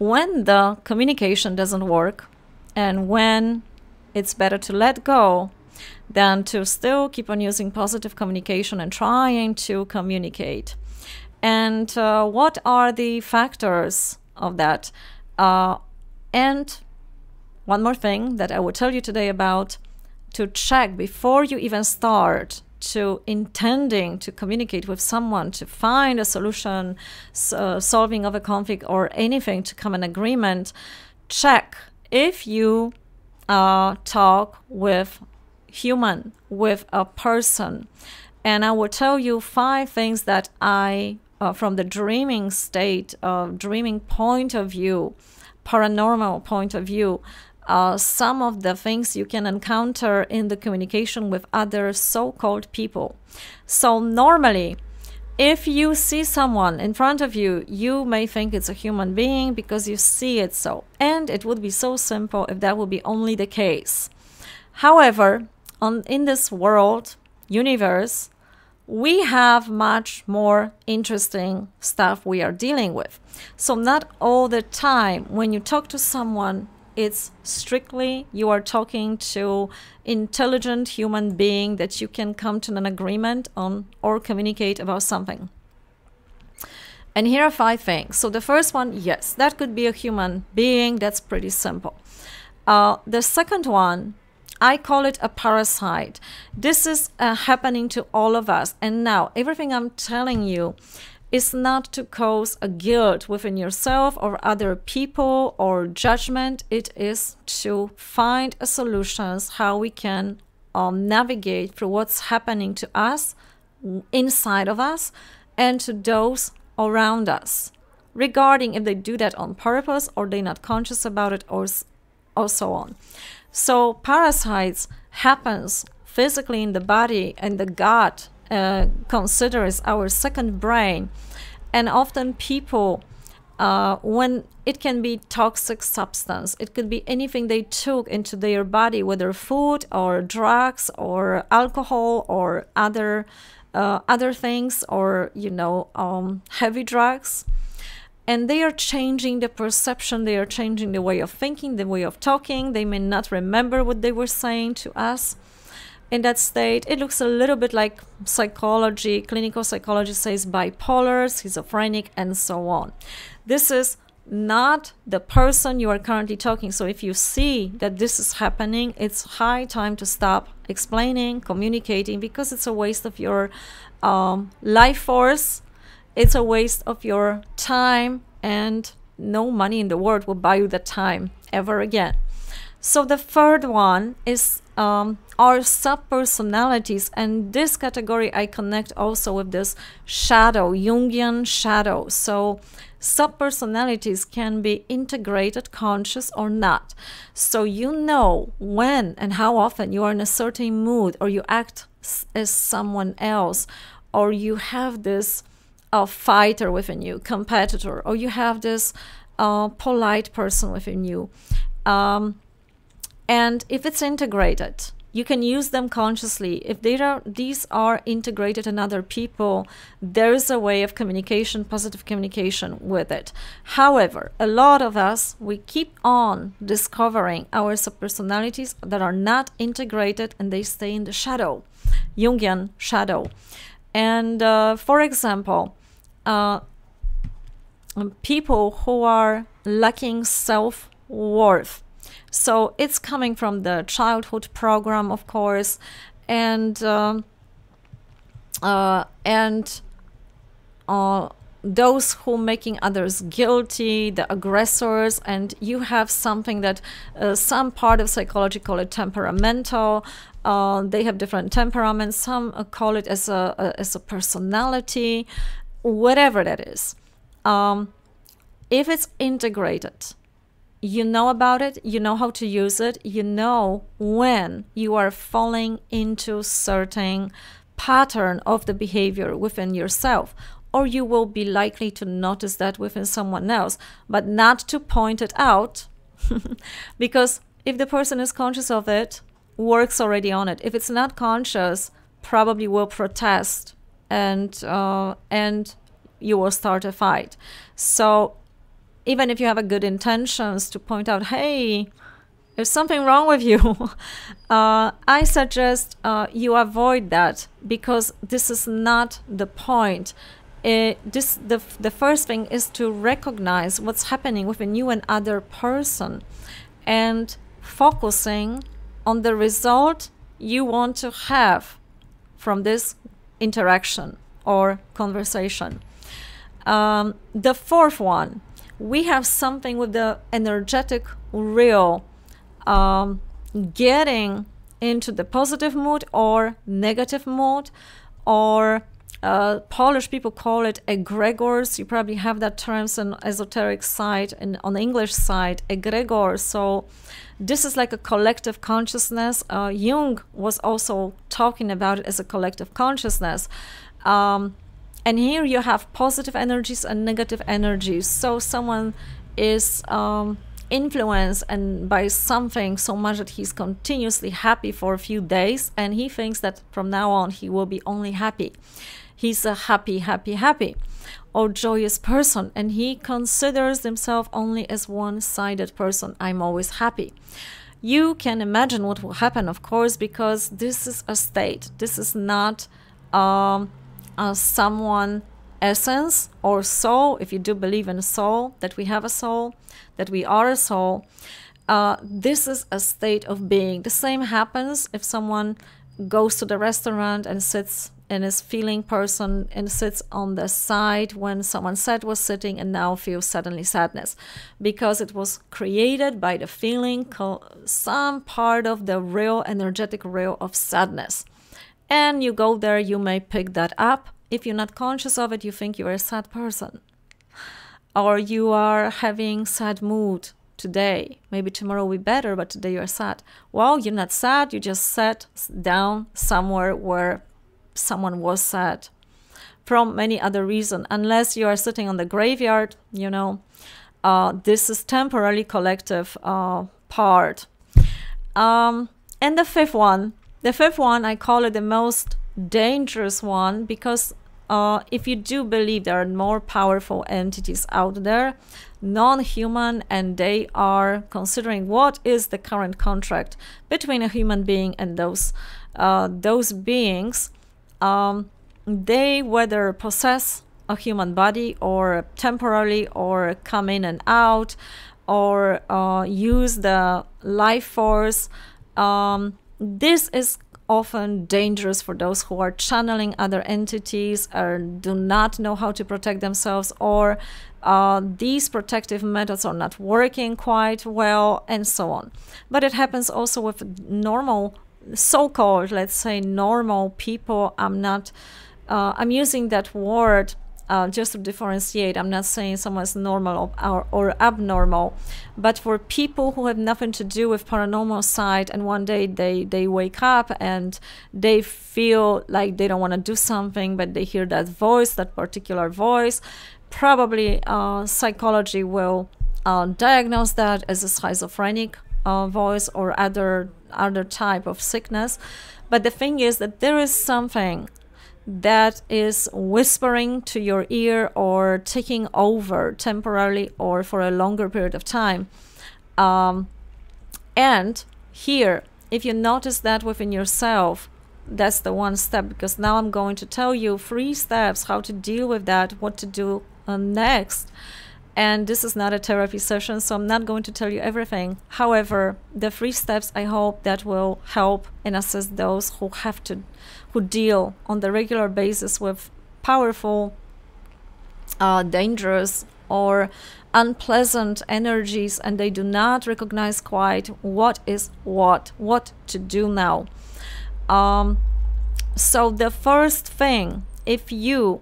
when the communication doesn't work and when it's better to let go than to still keep on using positive communication and trying to communicate. And what are the factors of that? And one more thing that I will tell you today about, to check before you even start to intending to communicate with someone, to find a solution, solving of a conflict or anything, to come in agreement. Check if you talk with human, with a person. And I will tell you 5 things that I, from the dreaming state, dreaming point of view, paranormal point of view, some of the things you can encounter in the communication with other so-called people. So normally, if you see someone in front of you, you may think it's a human being because you see it so. And it would be so simple if that would be only the case. However, in this world, universe, we have much more interesting stuff we are dealing with. So not all the time when you talk to someone, it's strictly you are talking to intelligent human being that you can come to an agreement on or communicate about something. And here are 5 things. So the first one, yes, that could be a human being. That's pretty simple. The second one, I call it a parasite. This is happening to all of us. And now everything I'm telling you is not to cause a guilt within yourself or other people or judgment. It is to find a solutions how we can navigate through what's happening to us, inside of us, and to those around us, regarding if they do that on purpose or they're not conscious about it, or so on. So parasites happens physically in the body, and the gut considers our second brain. And often people, when it can be toxic substance, it could be anything they took into their body, whether food or drugs or alcohol or other things, or heavy drugs. And they are changing the perception, they are changing the way of thinking, the way of talking. They may not remember what they were saying to us. In that state, it looks a little bit like psychology, clinical psychology says bipolar, schizophrenic, and so on. This is not the person you are currently talking. So if you see that this is happening, it's high time to stop explaining, communicating, because it's a waste of your life force. It's a waste of your time, and no money in the world will buy you the time ever again. So the third one is our sub-personalities, and this category I connect also with this shadow, Jungian shadow. So sub-personalities can be integrated, conscious or not. So you know when and how often you are in a certain mood, or you act as someone else, or you have this fighter within you, competitor, or you have this polite person within you. And if it's integrated, you can use them consciously. If these are integrated in other people, there is a way of communication, positive communication with it. However, a lot of us, we keep on discovering our subpersonalities that are not integrated, and they stay in the shadow, Jungian shadow. And for example, people who are lacking self-worth. So it's coming from the childhood program, of course, and those who making others guilty, the aggressors. And you have something that some part of psychology call it temperamental. They have different temperaments. Some call it as a personality, whatever that is. If it's integrated, you know about it, you know how to use it, you know when you are falling into certain pattern of the behavior within yourself, or you will be likely to notice that within someone else, but not to point it out, because if the person is conscious of it, works already on it. If it's not conscious, probably will protest, and you will start a fight. So even if you have a good intentions to point out, hey, there's something wrong with you, I suggest you avoid that, because this is not the point. The first thing is to recognize what's happening within you and other person, and focusing on the result you want to have from this interaction or conversation. The fourth one, we have something with the energetic real, getting into the positive mood or negative mood, or Polish people call it egregors. You probably have that terms on esoteric side and on the English side, egregor. So this is like a collective consciousness. Jung was also talking about it as a collective consciousness. And here you have positive energies and negative energies. So someone is influenced and by something so much that he's continuously happy for a few days, and he thinks that from now on he will be only happy. He's a happy or joyous person, and he considers himself only as one-sided person. I'm always happy. You can imagine what will happen, of course, because this is a state. This is not someone essence or soul. If you do believe in a soul, that we have a soul, that we are a soul, this is a state of being. The same happens if someone goes to the restaurant and sits and is feeling person and sits on the side when someone sad was sitting and now feels suddenly sadness, because it was created by the feeling, some part of the real energetic real of sadness. And you go there, you may pick that up. If you're not conscious of it, you think you're a sad person, or you are having sad mood today. Maybe tomorrow will be better, but today you're sad. Well, you're not sad, you just sat down somewhere where someone was sad from many other reasons. Unless you are sitting on the graveyard, you know, this is temporarily collective part. And the fifth one, I call it the most dangerous one, because if you do believe there are more powerful entities out there, non-human, and they are considering what is the current contract between a human being and those beings, they whether possess a human body or temporarily, or come in and out, or use the life force. This is often dangerous for those who are channeling other entities or do not know how to protect themselves, or these protective methods are not working quite well, and so on. But it happens also with normal, so-called, let's say, normal people. I'm using that word just to differentiate. I'm not saying someone's normal or abnormal, but for people who have nothing to do with paranormal side, and one day they wake up and they feel like they don't want to do something, but they hear that voice, that particular voice, probably psychology will diagnose that as a schizophrenic voice or other type of sickness. But the thing is that there is something that is whispering to your ear or taking over temporarily or for a longer period of time. And here, if you notice that within yourself, that's the one step, because now I'm going to tell you 3 steps how to deal with that, what to do next. And this is not a therapy session, so I'm not going to tell you everything. However, the 3 steps, I hope that will help and assist those who deal on the regular basis with powerful, dangerous, or unpleasant energies, and they do not recognize quite what is what to do now. So the first thing, if you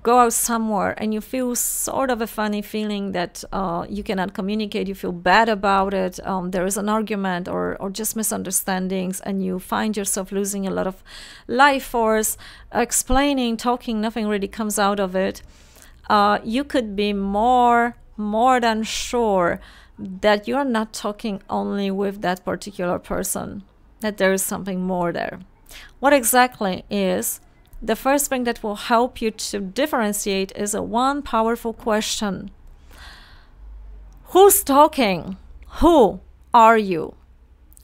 go out somewhere and you feel sort of a funny feeling that you cannot communicate, you feel bad about it, there is an argument or just misunderstandings, and you find yourself losing a lot of life force, explaining, talking, nothing really comes out of it, you could be more than sure that you're not talking only with that particular person, that there is something more there. What exactly is? The first thing that will help you to differentiate is one powerful question. Who's talking? Who are you?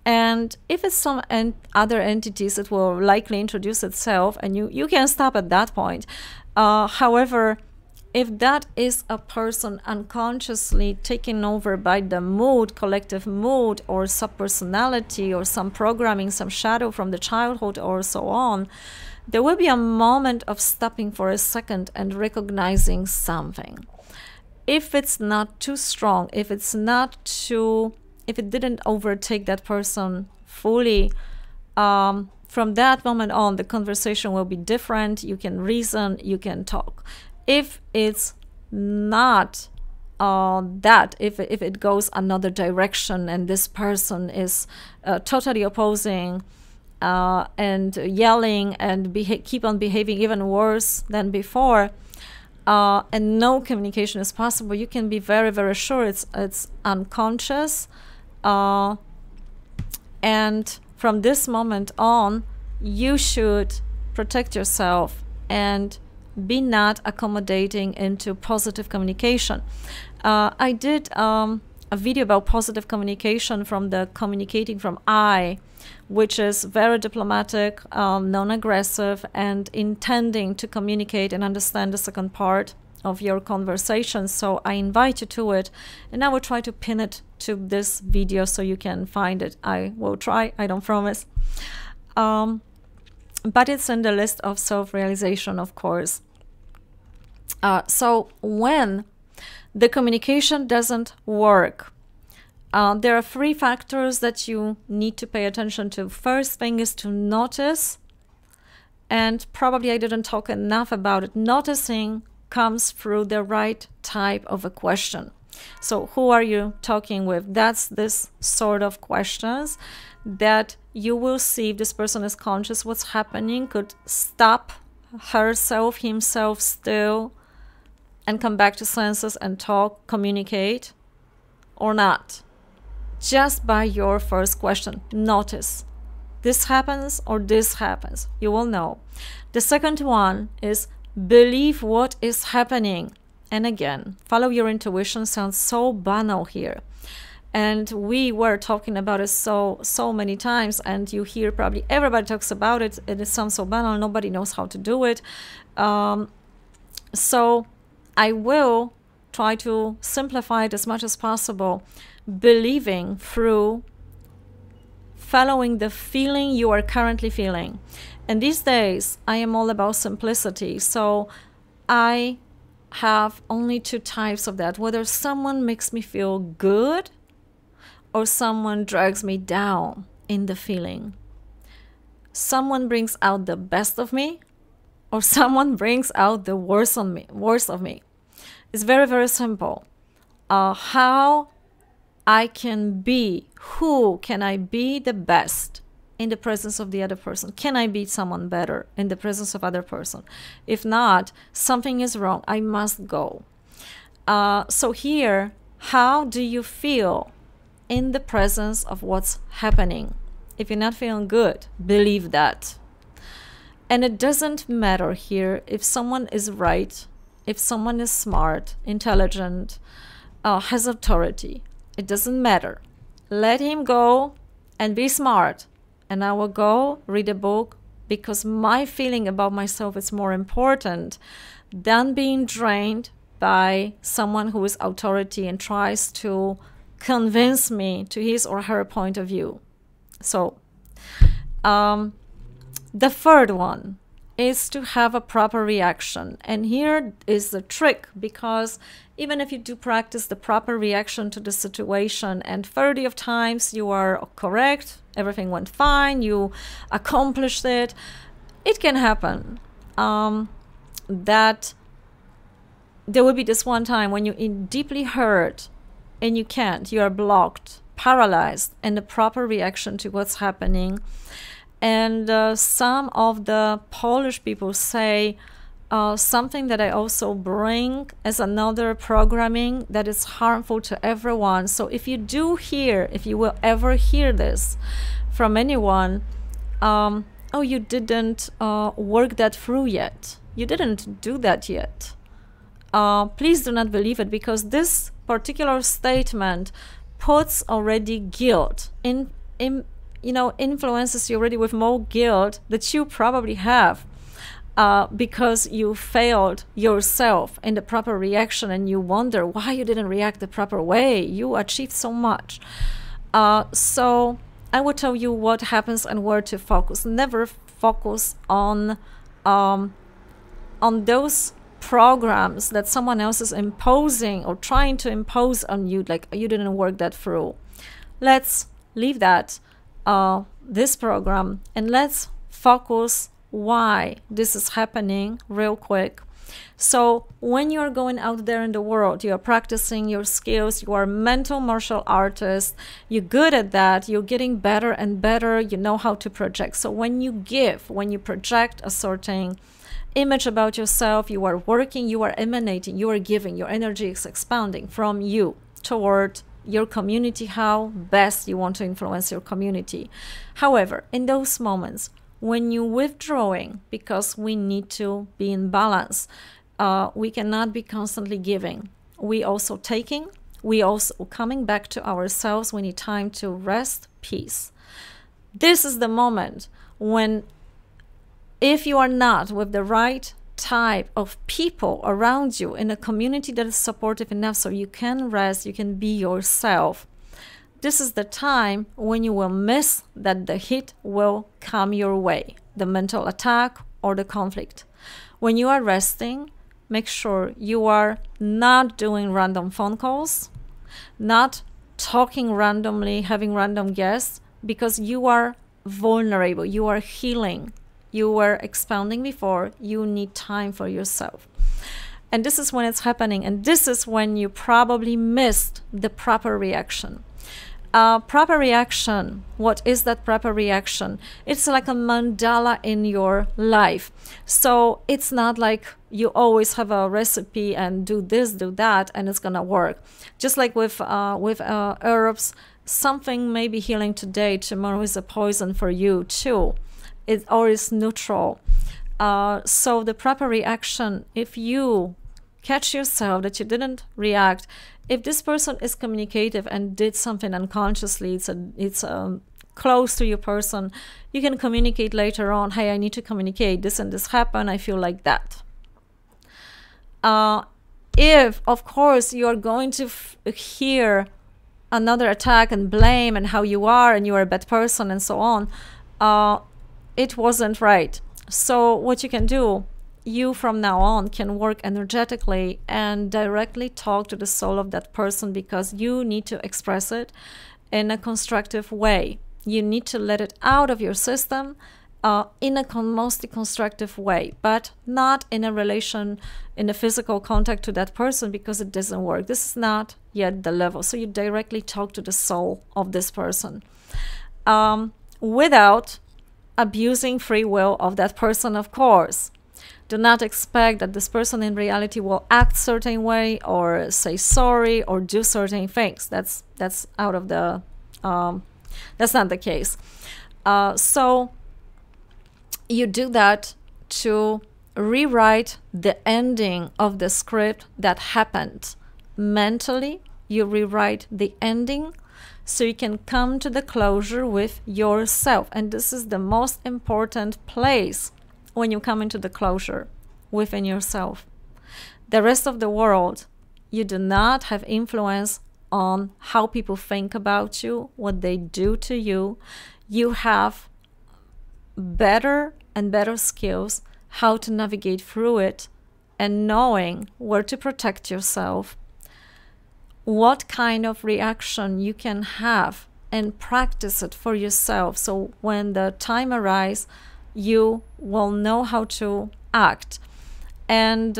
And if it's some other entities, it will likely introduce itself, and you can stop at that point. However, if that is a person unconsciously taken over by the mood, collective mood, or subpersonality, or some programming, some shadow from the childhood, or so on, there will be a moment of stopping for a second and recognizing something. If it's not too strong, if it didn't overtake that person fully, from that moment on, the conversation will be different. You can reason, you can talk. If it's not if it goes another direction and this person is totally opposing and yelling and keep on behaving even worse than before, and no communication is possible, you can be very, very sure it's unconscious. And from this moment on, you should protect yourself and be not accommodating into positive communication. I did a video about positive communication from the communicating from I, which is very diplomatic, non-aggressive, and intending to communicate and understand the second part of your conversation. So I invite you to it, and I will try to pin it to this video so you can find it. I will try, I don't promise. But it's in the list of self-realization, of course. So when the communication doesn't work, there are 3 factors that you need to pay attention to. First thing is to notice, and probably I didn't talk enough about it. Noticing comes through the right type of a question. So who are you talking with? That's this sort of questions that you will see if this person is conscious what's happening, could stop herself, himself still, and come back to senses and talk, communicate, or not. Just by your first question, notice. This happens or this happens. You will know. The second one is believe what is happening. And again, follow your intuition sounds so banal here. And we were talking about it so many times, and you hear probably everybody talks about it. It sounds so banal, nobody knows how to do it. So I will try to simplify it as much as possible, believing through following the feeling you are currently feeling. And these days, I am all about simplicity. So I have only 2 types of that, whether someone makes me feel good or someone drags me down in the feeling. Someone brings out the best of me or someone brings out the worst of me. It's very, very simple. How I can be, who can I be the best in the presence of the other person? Can I be someone better in the presence of other person? If not, something is wrong. I must go. So here, how do you feel in the presence of what's happening? If you're not feeling good, believe that. And it doesn't matter here if someone is right, if someone is smart, intelligent, has authority. It doesn't matter. Let him go and be smart. And I will go read a book, because my feeling about myself is more important than being drained by someone who is authority and tries to convince me to his or her point of view. So the third one is to have a proper reaction. And here is the trick, because even if you do practice the proper reaction to the situation and 30 of times you are correct, everything went fine, you accomplished it, it can happen that there will be this one time when you're deeply hurt and you can't, you are blocked, paralyzed in the proper reaction to what's happening. And some of the Polish people say something that I also bring as another programming that is harmful to everyone. So if you do hear, if you will ever hear this from anyone, oh, you didn't work that through yet. You didn't do that yet. Please do not believe it, because this particular statement puts already guilt influences you already with more guilt that you probably have because you failed yourself in the proper reaction, and you wonder why you didn't react the proper way. You achieved so much. So I will tell you what happens and where to focus. Never focus on those programs that someone else is imposing or trying to impose on you, like you didn't work that through. Let's leave that this program, and let's focus why this is happening real quick. So when you're going out there in the world, you're practicing your skills, you are a mental martial artist, you're good at that, you're getting better and better, you know how to project. So when you project a certain image about yourself, you are working, you are emanating, you are giving, your energy is expanding from you toward your community, how best you want to influence your community. However, in those moments when you're withdrawing, because we need to be in balance, we cannot be constantly giving. We also taking, we also coming back to ourselves. We need time to rest, peace. This is the moment when, if you are not with the right type of people around you in a community that is supportive enough so you can rest, you can be yourself, this is the time when you will miss that the hit will come your way, the mental attack or the conflict. When you are resting, make sure you are not doing random phone calls, not talking randomly, having random guests, because you are vulnerable, you are healing, you were expounding before, you need time for yourself. And this is when it's happening, and this is when you probably missed the proper reaction. Proper reaction, what is that proper reaction? It's like a mandala in your life. So it's not like you always have a recipe and do this, do that, and it's gonna work. Just like with herbs, something may be healing today, tomorrow is a poison for you too. Or is neutral. So the proper reaction, if you catch yourself that you didn't react, if this person is communicative and did something unconsciously, it's close to your person, you can communicate later on, hey, I need to communicate, this and this happened, I feel like that. If, of course, you're going to hear another attack and blame and how you are and you are a bad person and so on, it wasn't right. So what you can do, you from now on can work energetically and directly talk to the soul of that person, because you need to express it in a constructive way. You need to let it out of your system in a mostly constructive way, but not in a relation, in a physical contact to that person, because it doesn't work. This is not yet the level. So you directly talk to the soul of this person without abusing free will of that person, of course. Do not expect that this person in reality will act certain way or say sorry or do certain things. That's out of the that's not the case. So you do that to rewrite the ending of the script that happened. Mentally, you rewrite the ending so you can come to the closure with yourself. And this is the most important place when you come into the closure within yourself. The rest of the world, you do not have influence on how people think about you, what they do to you. You have better and better skills how to navigate through it, and knowing where to protect yourself, what kind of reaction you can have, and practice it for yourself. So when the time arises, you will know how to act. And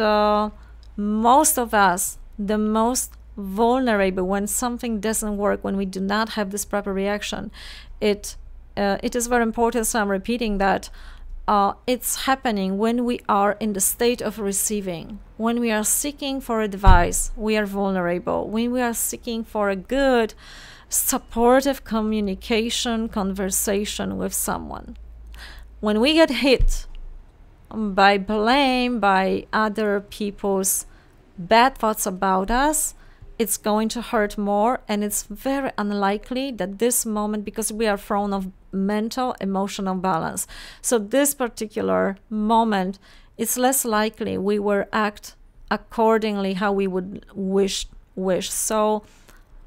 most of us, the most vulnerable when something doesn't work, when we do not have this proper reaction, it is very important, so I'm repeating that, it's happening when we are in the state of receiving. When we are seeking for advice, we are vulnerable. When we are seeking for a good, supportive communication, conversation with someone. When we get hit by blame, by other people's bad thoughts about us, it's going to hurt more, and it's very unlikely that this moment, because we are thrown off mental, emotional balance. So this particular moment, it's less likely we will act accordingly how we would wish. So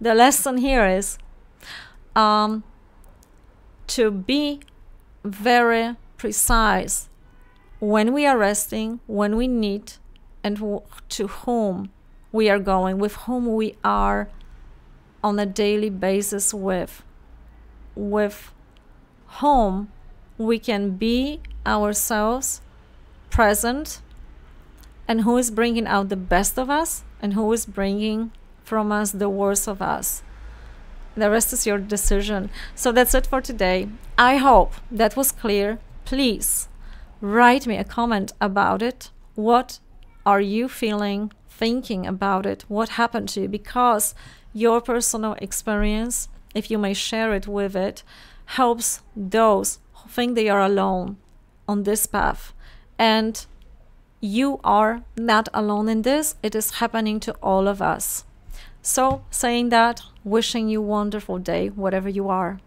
the lesson here is to be very precise when we are resting, when we need, and to whom we are going, with whom we are on a daily basis with whom we can be ourselves present, and who is bringing out the best of us and who is bringing from us the worst of us. The rest is your decision. So that's it for today. I hope that was clear. Please write me a comment about it. What are you feeling, thinking about it? What happened to you? Because your personal experience, if you may share it with it, helps those who think they are alone on this path. And you are not alone in this. It is happening to all of us. So saying that, wishing you a wonderful day, whatever you are.